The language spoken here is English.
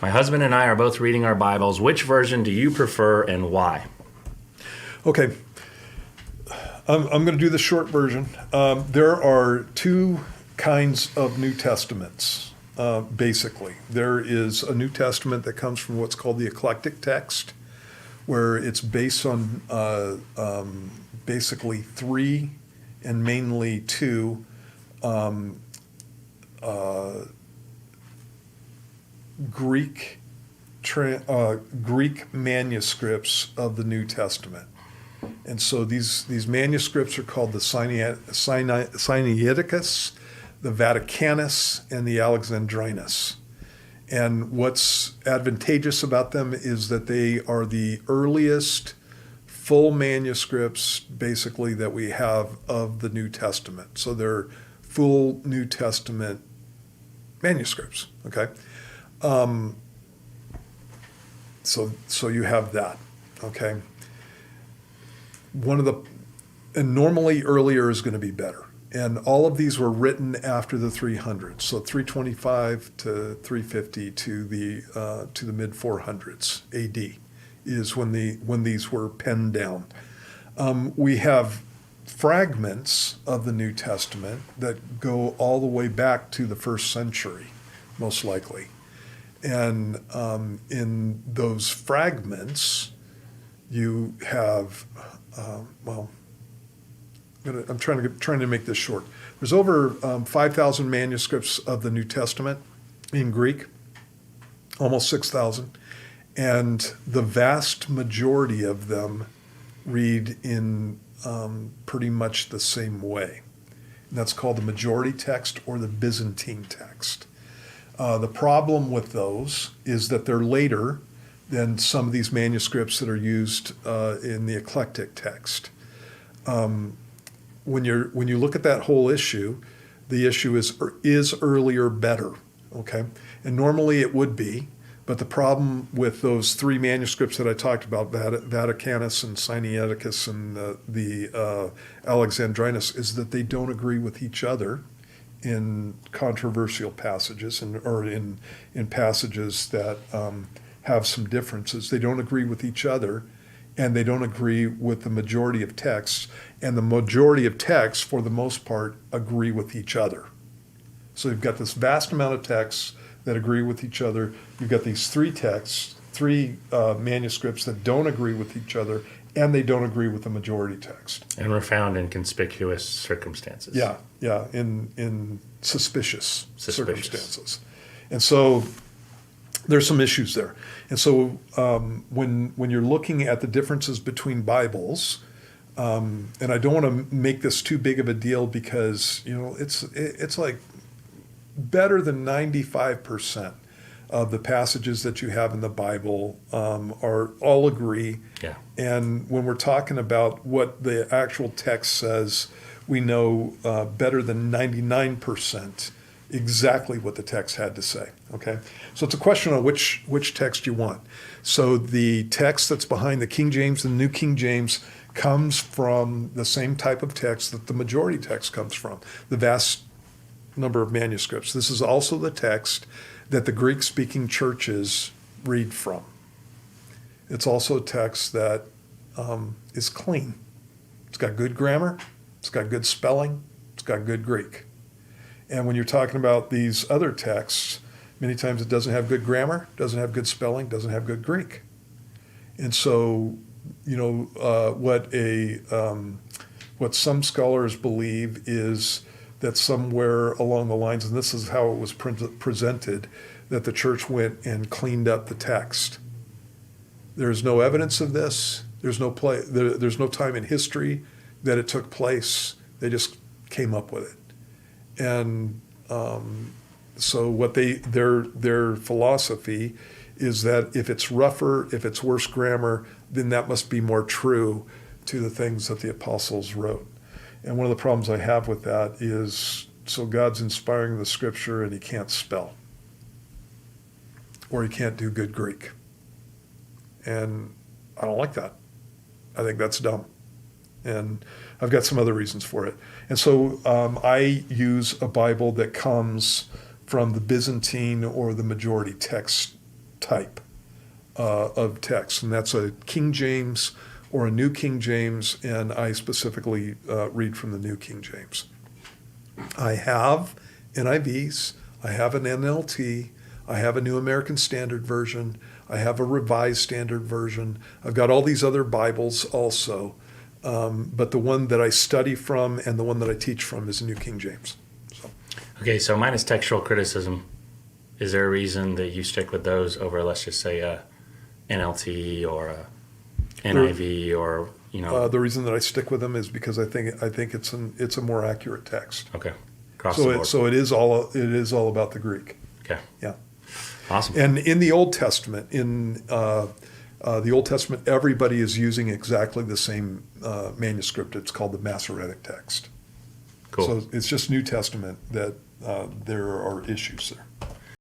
My husband and I are both reading our Bibles. Which version do you prefer and why? Okay, I'm going to do the short version. There are two kinds of New Testaments, basically. There is a New Testament that comes from what's called the eclectic text, where it's based on basically three and mainly two Greek manuscripts of the New Testament. And so these manuscripts are called the Sinaiticus, the Vaticanus, and the Alexandrinus. And what's advantageous about them is that they are the earliest full manuscripts, basically, that we have of the New Testament. So they're full New Testament manuscripts, okay? So you have that, okay? And normally earlier is going to be better. And all of these were written after the 300s, so 325 to 350 to the mid 400s AD is when these were penned down. We have fragments of the New Testament that go all the way back to the first century, most likely. And in those fragments, you have, I'm trying to make this short. There's over 5,000 manuscripts of the New Testament in Greek, almost 6,000, and the vast majority of them read in pretty much the same way. And that's called the majority text or the Byzantine text. The problem with those is that they're later than some of these manuscripts that are used in the eclectic text. When you look at that whole issue, the issue is earlier better, okay? And normally it would be, but the problem with those three manuscripts that I talked about, Vaticanus and Sinaiticus and the Alexandrinus, is that they don't agree with each other in controversial passages or in passages that have some differences. They don't agree with each other, and they don't agree with the majority of texts, and the majority of texts, for the most part, agree with each other. So you've got this vast amount of texts that agree with each other. You've got these three manuscripts that don't agree with each other, and they don't agree with the majority text. And were found in conspicuous circumstances. Yeah, in suspicious circumstances. And so there's some issues there. And so when you're looking at the differences between Bibles, and I don't want to make this too big of a deal because, it's like better than 95% of the passages that you have in the Bible are all agree. Yeah. And when we're talking about what the actual text says, we know better than 99% exactly what the text had to say, okay? So it's a question of which text you want. So the text that's behind the King James and the New King James comes from the same type of text that the majority text comes from, the vast number of manuscripts. This is also the text that the Greek-speaking churches read from. It's also a text that is clean. It's got good grammar, it's got good spelling, it's got good Greek. And when you're talking about these other texts, many times it doesn't have good grammar, doesn't have good spelling, doesn't have good Greek. And so, what some scholars believe is that somewhere along the lines, and this is how it was presented, that the church went and cleaned up the text. There's no evidence of this. There's no time in history that it took place. They just came up with it. And so what their philosophy is that if it's rougher, if it's worse grammar, then that must be more true to the things that the apostles wrote. And one of the problems I have with that is, so God's inspiring the scripture and he can't spell, or he can't do good Greek. And I don't like that. I think that's dumb. And I've got some other reasons for it. And so I use a Bible that comes from the Byzantine or the majority text type of text, and that's a King James or a New King James, and I specifically read from the New King James. I have NIVs, I have an NLT, I have a New American Standard Version, I have a Revised Standard Version. I've got all these other Bibles also, but the one that I study from and the one that I teach from is the New King James. So. Okay, so minus textual criticism, is there a reason that you stick with those over, let's just say, a NLT or a NIV or, you know? The reason that I stick with them is because I think it's a more accurate text. Okay, across the board. So it is all about the Greek. Okay, Yeah. awesome. And in the Old Testament, everybody is using exactly the same manuscript. It's called the Masoretic text. Cool. So it's just New Testament that there are issues there.